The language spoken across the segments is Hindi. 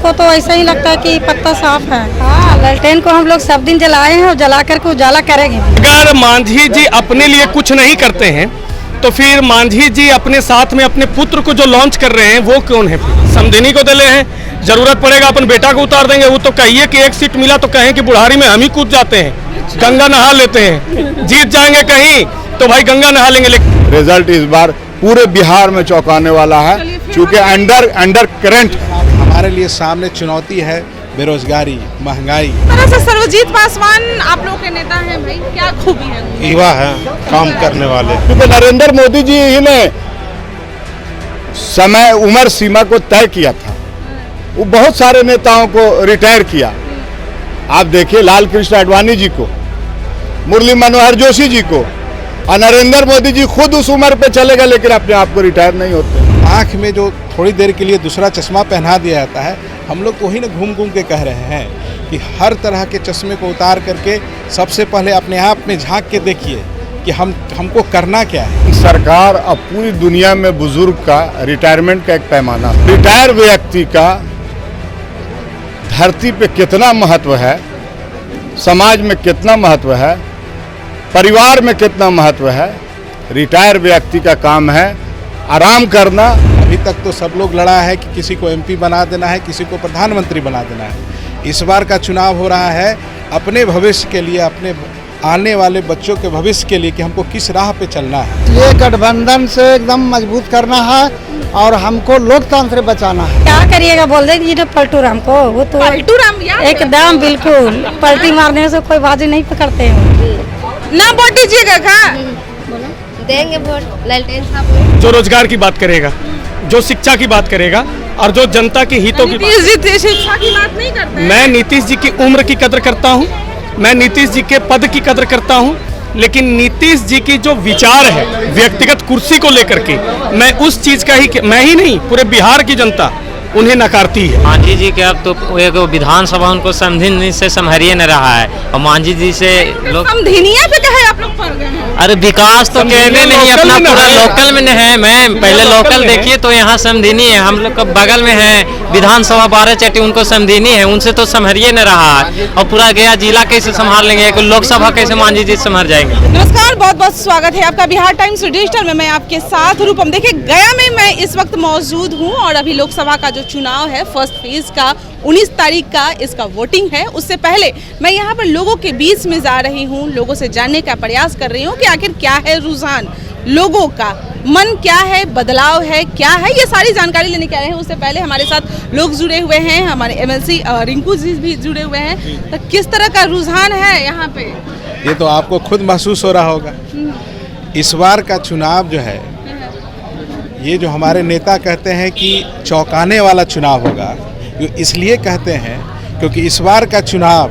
हमको तो ऐसा ही लगता है कि पत्ता साफ है। हाँ, लालटेन को हम लोग सब दिन जलाए हैं और जला करके उजाला करेंगे। अगर मांझी जी अपने लिए कुछ नहीं करते हैं तो फिर मांझी जी अपने साथ में अपने पुत्र को जो लॉन्च कर रहे हैं वो कौन है? समधिनी को दले हैं, जरूरत पड़ेगा अपन बेटा को उतार देंगे। वो तो कहिए कि एक सीट मिला तो कहें कि बुढ़ारी में हम ही कूद जाते हैं, गंगा नहा लेते हैं। जीत जाएंगे कहीं तो भाई गंगा नहा लेंगे। लेकिन रिजल्ट इस बार पूरे बिहार में चौंकाने वाला है, क्योंकि अंडर करंट हमारे लिए सामने चुनौती है बेरोजगारी, महंगाई। तरह से सर्वजीत पासवान आप लोग के नेता हैं भाई, क्या खूबी है? युवा है, काम करने वाले। क्योंकि नरेंद्र मोदी जी ही ने समय उम्र सीमा को तय किया था। वो बहुत सारे नेताओं को रिटायर किया। आप देखिए लाल कृष्ण आडवाणी जी को, मुरली मनोहर जोशी जी को, और नरेंद्र मोदी जी खुद उस उम्र पे चले गए लेकिन अपने आप को रिटायर नहीं होते। आँख में जो थोड़ी देर के लिए दूसरा चश्मा पहना दिया जाता है, हम लोग तो वही ना घूम घूम के कह रहे हैं कि हर तरह के चश्मे को उतार करके सबसे पहले अपने आप में झांक के देखिए कि हमको करना क्या है। सरकार अब पूरी दुनिया में बुजुर्ग का रिटायरमेंट का एक पैमाना, रिटायर व्यक्ति का धरती पे कितना महत्व है, समाज में कितना महत्व है, परिवार में कितना महत्व है। रिटायर व्यक्ति का काम है आराम करना। अभी तक तो सब लोग लड़ा है कि किसी को एमपी बना देना है, किसी को प्रधानमंत्री बना देना है। इस बार का चुनाव हो रहा है अपने भविष्य के लिए, अपने आने वाले बच्चों के भविष्य के लिए कि हमको किस राह पे चलना है। ये गठबंधन से एकदम मजबूत करना है और हमको लोकतंत्र बचाना है। क्या करिएगा, बोल देगी ना पलटू राम को, वो तो पलटू राम एकदम बिल्कुल पलटी मारने से कोई बाजी नहीं पकड़ते हैं। ना वोट दीजिएगा का? देंगे वोट लालटेन साहब। जो रोजगार की बात करेगा, जो शिक्षा की बात करेगा और जो जनता के हितों की नीतीश जी शिक्षा की बात नहीं करते हैं। मैं नीतीश जी की उम्र की कदर करता हूं, मैं नीतीश जी के पद की कदर करता हूं, लेकिन नीतीश जी की जो विचार है व्यक्तिगत कुर्सी को लेकर के, मैं उस चीज का ही, मैं ही नहीं पूरे बिहार की जनता उन्हें नकारती है। मांझी जी के अब तो एक विधानसभा उनको समधिनी से संभरिए न रहा है और मांझी जी से लोग समधिनिया पे कहे आप लोग पड़ गए हैं। अरे विकास तो कहने नहीं, अपना पूरा लोकल में है। मैं पहले लोकल देखिए तो यहाँ समधिनी है, हम लोग का बगल में है विधानसभा 12 चट्टी, उनको समधिनी है, उनसे तो संभरिए न रहा है। और पूरा गया जिला कैसे संभाल लेंगे, लोकसभा कैसे मांझी जी संभर जाएंगे। नमस्कार, बहुत बहुत स्वागत है आपका बिहार टाइम्स डिजिटल में। मैं आपके साथ रूपम। देखिए गया में मैं इस वक्त मौजूद हूँ और अभी लोकसभा का जो चुनाव है फर्स्ट फेज का 19 तारीख का इसका वोटिंग है। उससे पहले मैं यहाँ पर लोगों के बीच में जा रही हूँ, लोगों से जानने का प्रयास कर रही हूँ कि आखिर क्या है रुझान, लोगों का मन क्या है, बदलाव है क्या है, ये सारी जानकारी लेने के आए हैं। उससे पहले हमारे साथ लोग जुड़े हुए हैं, हमारे एमएलसी रिंकू जी भी जुड़े हुए हैं। तो किस तरह का रुझान है यहाँ पे, ये तो आपको खुद महसूस हो रहा होगा। इस बार का चुनाव जो है, ये जो हमारे नेता कहते हैं कि चौंकाने वाला चुनाव होगा, जो इसलिए कहते हैं क्योंकि इस बार का चुनाव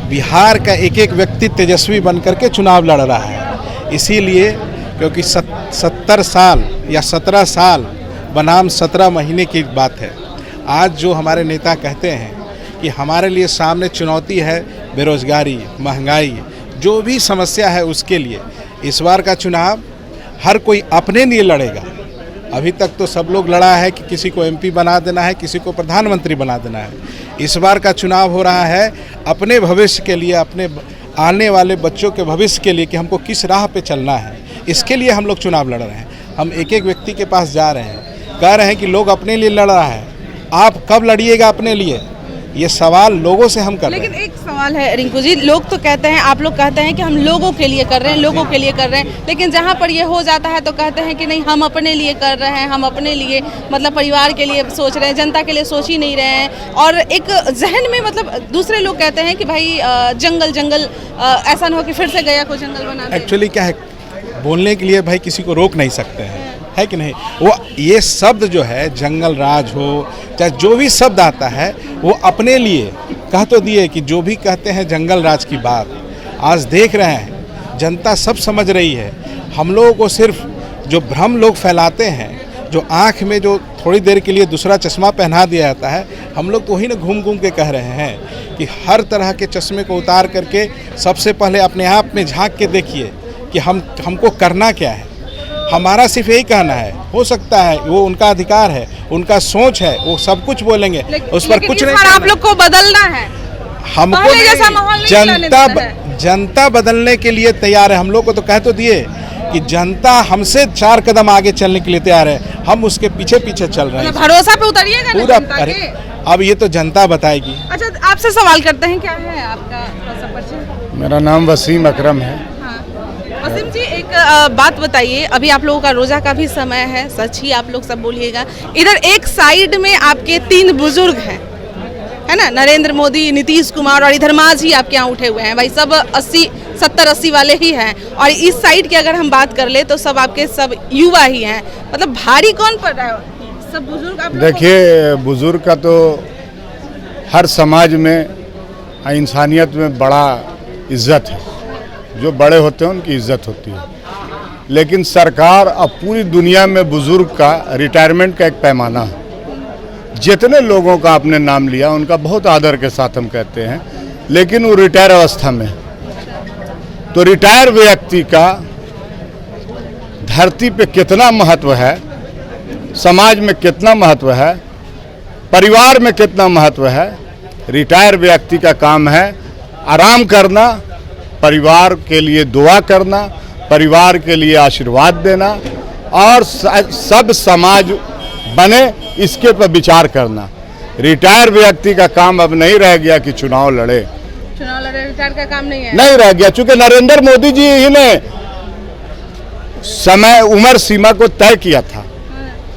बिहार का एक एक व्यक्ति तेजस्वी बनकर के चुनाव लड़ रहा है। इसीलिए क्योंकि 70 साल या 17 साल बनाम 17 महीने की बात है। आज जो हमारे नेता कहते हैं कि हमारे लिए सामने चुनौती है बेरोजगारी, महंगाई, जो भी समस्या है उसके लिए इस बार का चुनाव हर कोई अपने लिए लड़ेगा। अभी तक तो सब लोग लड़ा है कि किसी को एमपी बना देना है, किसी को प्रधानमंत्री बना देना है। इस बार का चुनाव हो रहा है अपने भविष्य के लिए, अपने आने वाले बच्चों के भविष्य के लिए कि हमको किस राह पे चलना है। इसके लिए हम लोग चुनाव लड़ रहे हैं। हम एक एक व्यक्ति के पास जा रहे हैं, कह रहे हैं कि लोग अपने लिए लड़ रहा है, आप कब लड़िएगा अपने लिए, ये सवाल लोगों से हम कर रहे हैं। लेकिन एक सवाल है रिंकू जी, लोग तो कहते हैं, आप लोग कहते हैं कि हम लोगों के लिए कर रहे हैं, लोगों के लिए कर रहे हैं, लेकिन जहाँ पर ये हो जाता है तो कहते हैं कि नहीं हम अपने लिए कर रहे हैं, हम अपने लिए मतलब परिवार के लिए सोच रहे हैं, जनता के लिए सोच ही नहीं रहे हैं। और एक जहन में मतलब दूसरे लोग कहते हैं कि भाई जंगल ऐसा ना हो कि फिर से गया को जंगल बना दे। एक्चुअली क्या है, बोलने के लिए भाई किसी को रोक नहीं सकते हैं, है कि नहीं। वो ये शब्द जो है जंगल राज हो चाहे जो भी शब्द आता है वो अपने लिए कह तो दिए कि जो भी कहते हैं जंगल राज की बात आज देख रहे हैं, जनता सब समझ रही है। हम लोगों को सिर्फ जो भ्रम लोग फैलाते हैं, जो आँख में जो थोड़ी देर के लिए दूसरा चश्मा पहना दिया जाता है, हम लोग तो वही ना घूम घूम के कह रहे हैं कि हर तरह के चश्मे को उतार करके सबसे पहले अपने आप में झांक के देखिए कि हमको करना क्या है। हमारा सिर्फ यही कहना है, हो सकता है, वो उनका अधिकार है, उनका सोच है, वो सब कुछ बोलेंगे, उस पर कुछ नहीं। आप लोग को बदलना है, हमको पहले जैसा माहौल नहीं लाने देना है। जनता बदलने के लिए तैयार है। हम लोग को तो कह तो दिए कि जनता हमसे 4 कदम आगे चलने के लिए तैयार है, हम उसके पीछे पीछे चल रहे हैं। भरोसा पे उतरिएगा ना पूरा। जनता के? अब ये तो जनता बताएगी। अच्छा, आपसे सवाल करते हैं, क्या है आपका परिचय? मेरा नाम वसीम अकरम है। वसीम जी, एक बात बताइए, अभी आप लोगों का रोजा का भी समय है, सच ही आप लोग सब बोलिएगा। इधर एक साइड में आपके 3 बुजुर्ग हैं, है ना, नरेंद्र मोदी, नीतीश कुमार, और इधर मांझी आपके यहाँ उठे हुए हैं। भाई सब 70-80 वाले ही हैं, और इस साइड की अगर हम बात कर ले तो सब आपके सब युवा ही हैं। मतलब भारी कौन पड़ रहा है? सब बुजुर्ग आप लोग को? देखिए, बुजुर्ग का तो हर समाज में इंसानियत में बड़ा इज्जत है। जो बड़े होते हैं उनकी इज्जत होती है, लेकिन सरकार अब पूरी दुनिया में बुजुर्ग का रिटायरमेंट का एक पैमाना है। जितने लोगों का आपने नाम लिया उनका बहुत आदर के साथ हम कहते हैं, लेकिन वो रिटायर अवस्था में। तो रिटायर व्यक्ति का धरती पे कितना महत्व है, समाज में कितना महत्व है, परिवार में कितना महत्व है। रिटायर व्यक्ति का काम है आराम करना, परिवार के लिए दुआ करना, परिवार के लिए आशीर्वाद देना, और सब समाज बने इसके पर विचार करना। रिटायर व्यक्ति का काम अब नहीं रह गया कि चुनाव लड़े, रिटायर का काम नहीं है, नहीं रह गया, क्योंकि नरेंद्र मोदी जी ही ने समय उम्र सीमा को तय किया था।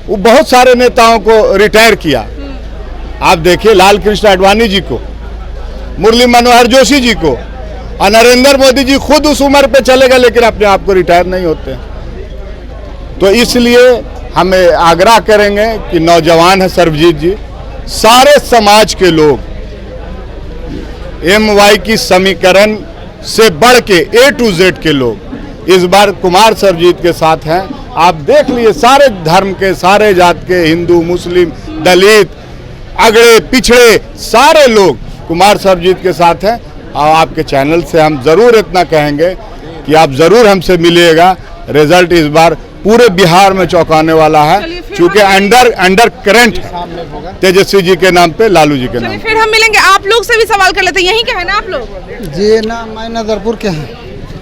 वो बहुत सारे नेताओं को रिटायर किया। आप देखिए लाल कृष्ण आडवाणी जी को, मुरली मनोहर जोशी जी को, और नरेंद्र मोदी जी खुद उस उम्र पे चले गए, लेकिन अपने आप को रिटायर नहीं होते। तो इसलिए हमें आग्रह करेंगे कि नौजवान है सर्वजीत जी, सारे समाज के लोग MY की समीकरण से बढ़ के A to Z के लोग इस बार कुमार सर्वजीत के साथ हैं। आप देख लिए सारे धर्म के, सारे जात के, हिंदू, मुस्लिम, दलित, अगड़े पिछड़े सारे लोग कुमार सर्वजीत के साथ हैं। और आपके चैनल से हम ज़रूर इतना कहेंगे कि आप ज़रूर हमसे मिलिएगा। रिजल्ट इस बार पूरे बिहार में चौंकाने वाला है, क्योंकि अंडर करंट है तेजस्वी जी के नाम पे, लालू जी के नाम पे। फिर हम मिलेंगे। आप लोग से भी सवाल कर लेते हैं, यहीं के है ना आप लोग? जी ना, मैं नदरपुर के हैं।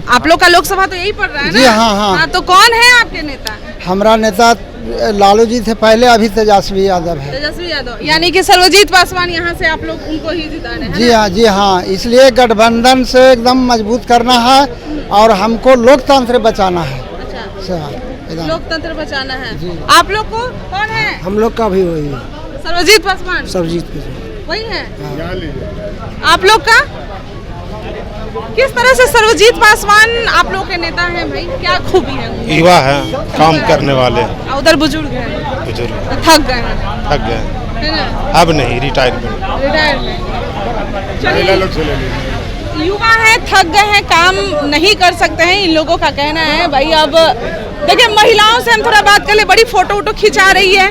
आप लोग का लोकसभा तो यही पड़ रहा है जी, ना? हाँ। तो कौन है आपके नेता? हमारा नेता लालू जी थे पहले, अभी तेजस्वी यादव है। तेजस्वी यादव, यानी कि सर्वजीत पासवान यहाँ से आप लोग उनको ही जिताने हैं? जी हाँ, जी हाँ। इसलिए गठबंधन से एकदम मजबूत करना है, और हमको लोकतंत्र बचाना है। लोकतंत्र बचाना है। आप लोग को कौन है? हम लोग का भी वही है, सर्वजीत पासवान। सर्वजीत वही है। आप लोग का किस तरह से सर्वजीत पासवान आप लोग के नेता हैं भाई? क्या खूबी है? युवा है, काम करने वाले। उधर बुजुर्ग हैं, बुजुर्ग थक गए हैं, थक गए, है ना? अब नहीं, रिटायरमेंट। चलिए, युवा है, थक गए हैं, काम नहीं कर सकते हैं, इन लोगों का कहना है। भाई अब देखिए, महिलाओं से हम थोड़ा बात कर ले। बड़ी फोटो खिंचा रही है,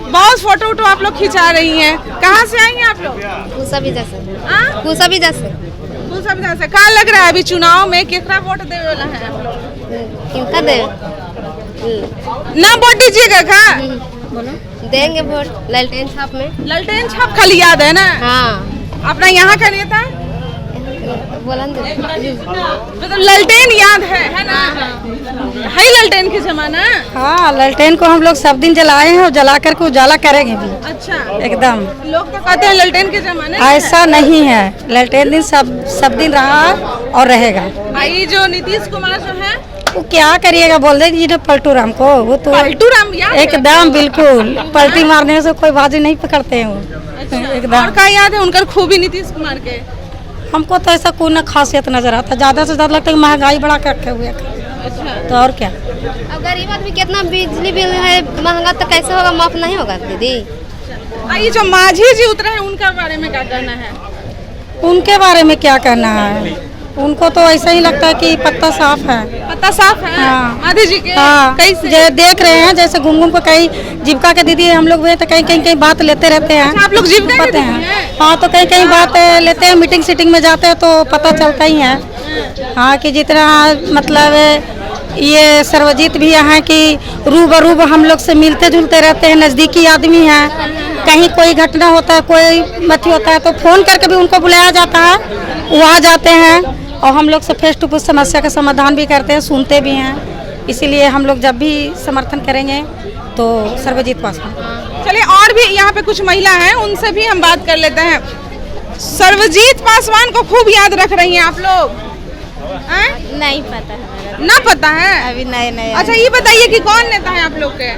बहुत फोटो आप लोग खिंचा रही हैं। कहाँ से आई हैं आप लोग? कुसाबीजा से। कहाँ लग रहा है अभी चुनाव में कितना वोट दे वाला है आप लोग? किनका दे? ना वोट दीजिएगा का? देंगे वोट लालटेन छाप में। लालटेन छाप खाली याद है ना? हाँ। अपना यहाँ का नेता मतलब लालटेन याद है ना? है लालटेन के जमाना? हाँ, लालटेन को हम लोग सब दिन जलाए हैं और जला करके उजाला करेंगे भी। अच्छा, एकदम। लोग तो कहते हैं लालटेन के जमाने ऐसा नहीं है, लालटेन दिन सब दिन रहा और रहेगा। भाई जो नीतीश कुमार जो है वो क्या करिएगा, बोल देगी जी पलटू राम को, वो तो पलटू राम याद एकदम बिल्कुल पलटी मारने से कोई बाजी नहीं पकड़ते हैं वो। अच्छा, एकदम। और क्या याद है उनका खूबी नीतीश कुमार के? हमको तो ऐसा कोई ना खासियत नजर आता, ज्यादा से ज्यादा लगता है महंगाई बढ़ा के रखे हुए। अच्छा, तो और क्या। अब गरीब आदमी कितना बिजली बिल है महंगा, तो कैसे होगा, माफ नहीं होगा दीदी? ये जो माझी जी उतरे हैं उनका बारे में क्या कहना है? उनके बारे में क्या कहना है, उनको तो ऐसा ही लगता है कि पत्ता साफ है। पत्ता साफ है? हाँ। माधी जी के? हाँ, कैसे देख रहे हैं जैसे घूम घूम को कहीं जीविका के दीदी हम लोग भी तो कहीं बात लेते रहते हैं। अच्छा, आप लोग जीविका के पता दीदी हैं? हाँ, तो कहीं बात लेते हैं, मीटिंग सीटिंग में जाते हैं तो पता चलता ही है। हाँ, कि जितना मतलब ये सर्वजीत भी हैं कि रूबरू हम लोग से मिलते जुलते रहते हैं, नज़दीकी आदमी हैं। कहीं कोई घटना होता है, कोई मत होता है तो फ़ोन करके भी उनको बुलाया जाता है, वो आ जाते हैं और हम लोग से फेस टू फेस समस्या का समाधान भी करते हैं, सुनते भी हैं। इसीलिए हम लोग जब भी समर्थन करेंगे तो सर्वजीत पासवान। चलिए, और भी यहाँ पे कुछ महिला हैं, उनसे भी हम बात कर लेते हैं। सर्वजीत पासवान को खूब याद रख रही हैं आप लोग? नहीं पता है, ना पता है अभी नए नए। अच्छा, ये बताइए कि कौन नेता है आप लोग के?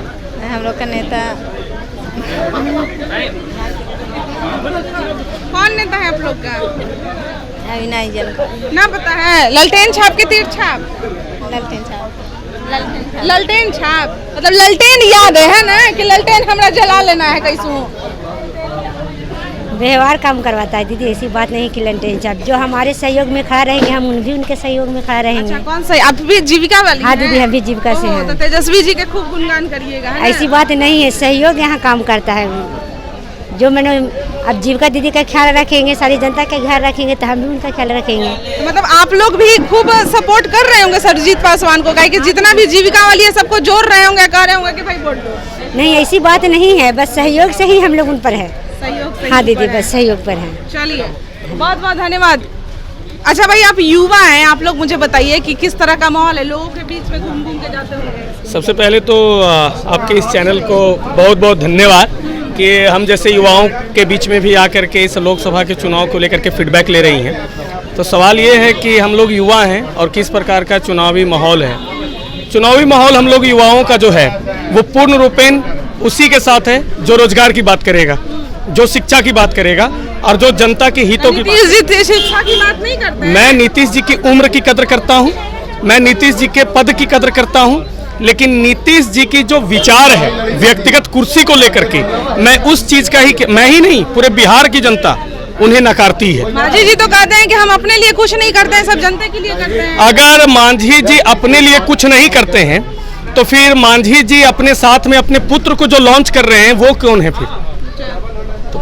हम लोग का नेता कौन नेता है आप लोग का? अभी नहीं जल ना पता है। ललटेन छाप के तीर छाप? ललटेन छाप। ललटेन छाप मतलब ललटेन याद है ना कि ललटेन हमरा जला लेना है कैसू? व्यवहार काम करवाता है दीदी, ऐसी बात नहीं कि ललटेन छाप। जो हमारे सहयोग में खड़ा रहेंगे हम भी उनके सहयोग में खड़ा रहेंगे। अच्छा, कौन सा? आप भी जीविका वाली? हाँ दीदी, हम भी जीविका से हैं। तो तेजस्वी जी के खूब गुणगान करिएगा, है ना? ऐसी बात नहीं है, सहयोग यहाँ काम करता है। जो मैंने अब जीविका दीदी का ख्याल रखेंगे, सारी जनता का ख्याल रखेंगे तो हम भी उनका ख्याल रखेंगे। मतलब आप लोग भी खूब सपोर्ट कर रहे होंगे सर्वजीत पासवान को, कि जितना भी जीविका वाली है सबको जोड़ रहे होंगे, कह रहे होंगे कि भाई वोट दो? नहीं, ऐसी बात नहीं है, बस सहयोग से ही हम लोग उन पर है। सहयोग से? हाँ दीदी, बस सहयोग पर है। चलिए, बहुत बहुत धन्यवाद। अच्छा भाई, आप युवा हैं, आप लोग मुझे बताइए कि किस तरह का माहौल है, लोगों के बीच में घूम घूम के जाते होंगे। सबसे पहले तो आपके इस चैनल को बहुत बहुत धन्यवाद कि हम जैसे युवाओं के बीच में भी आकर के इस लोकसभा के चुनाव को लेकर के फीडबैक ले रही हैं। तो सवाल ये है कि हम लोग युवा हैं और किस प्रकार का चुनावी माहौल है। चुनावी माहौल हम लोग युवाओं का जो है वो पूर्ण रूपेण उसी के साथ है जो रोजगार की बात करेगा, जो शिक्षा की बात करेगा और जो जनता के हितों की शिक्षा की बात नहीं करते। मैं नीतीश जी की उम्र की कदर करता हूँ, मैं नीतीश जी के पद की कदर करता हूँ, लेकिन नीतीश जी की जो विचार है व्यक्तिगत कुर्सी को लेकर के, मैं उस चीज का ही, मैं ही नहीं पूरे बिहार की जनता उन्हें नकारती है। मांझी जी तो कहते हैं कि हम अपने लिए कुछ नहीं करते हैं, सब जनता के लिए करते हैं। अगर मांझी जी अपने लिए कुछ नहीं करते हैं तो फिर मांझी जी अपने साथ में अपने पुत्र को जो लॉन्च कर रहे हैं वो कौन है?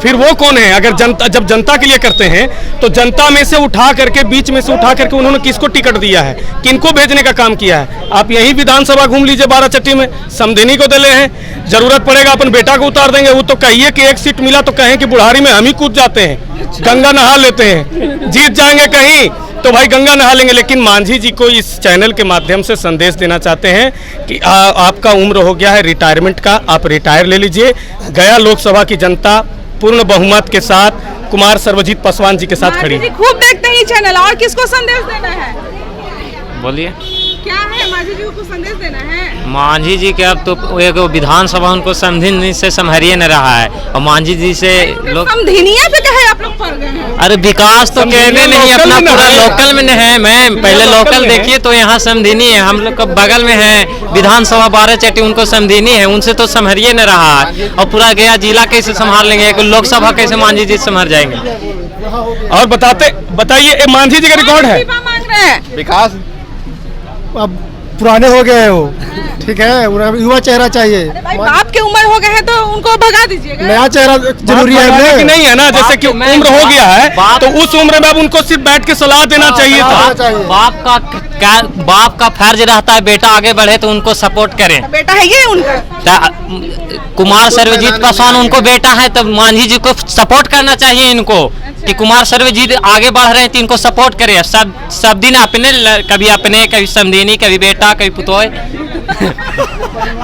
फिर वो कौन है? अगर जनता, जब जनता के लिए करते हैं तो जनता में से उठा करके, बीच में से उठा करके उन्होंने किसको टिकट दिया है, किनको भेजने का काम किया है? आप यही विधानसभा घूम लीजिए, बाराचट्टी में समधिनी को दले हैं, जरूरत पड़ेगा अपन बेटा को उतार देंगे। वो तो कहिए कि एक सीट मिला तो कहें कि बुढ़ारी में हम ही कूद जाते हैं, गंगा नहा लेते हैं, जीत जाएंगे कहीं तो भाई गंगा नहा लेंगे। लेकिन मांझी जी को इस चैनल के माध्यम से संदेश देना चाहते हैं कि आपका उम्र हो गया है रिटायरमेंट का, आप रिटायर ले लीजिए। गया लोकसभा की जनता पूर्ण बहुमत के साथ कुमार सर्वजीत पासवान जी के साथ खड़ी है। खूब देखते हैं ये चैनल, और किसको संदेश देना है? बोलिए, क्या है? मांझी जी को संदेश देना है? मांझी जी के अब तो एक विधानसभा उनको समधिनी से संभरिए न रहा है और मांझी जी से लोग समधिनिया पे कहे आप लोग पड़ गए हैं। अरे विकास तो कहने नहीं, अपना पूरा लोकल में है। मैं पहले लोकल देखिए तो यहाँ समधिनी है, हम लोग का बगल में है विधानसभा बाराचट्टी, उनको समधिनी है, उनसे तो संभरिए न रहा है। और पूरा गया जिला कैसे संभाल लेंगे, लोकसभा कैसे मांझी जी संभर जाएंगे? और बताइए मांझी जी का रिकॉर्ड है मांग रहे हैं विकास अब पुराने हो गए हो, ठीक है, युवा चेहरा चाहिए। भाई बाप के उम्र हो गए हैं तो उनको भगा दीजिएगा। नया चेहरा जरूरी है कि नहीं है ना? जैसे कि उम्र हो गया है तो उस उम्र में अब उनको सिर्फ बैठ के सलाह देना चाहिए था। बाप का फर्ज रहता है बेटा आगे बढ़े तो उनको सपोर्ट करें। बेटा है ये उनका, कुमार सर्वजीत पासवान उनको बेटा है, तब मांझी जी को सपोर्ट करना चाहिए इनको कि कुमार सर्वजीत आगे बढ़ रहे हैं तो इनको सपोर्ट करें। सब दिन कभी समधिनी, कभी बेटा, कभी पुतोय।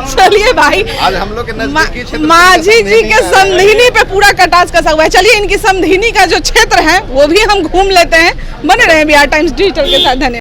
चलिए भाई, आज हम लोग के मांझी जी के समधिनी पे पूरा कटास कसा हुआ है। चलिए, इनकी समधिनी का जो क्षेत्र है वो भी हम घूम लेते हैं। बने रहे बिहार टाइम्स डिजिटल के साथ। धन्यवाद।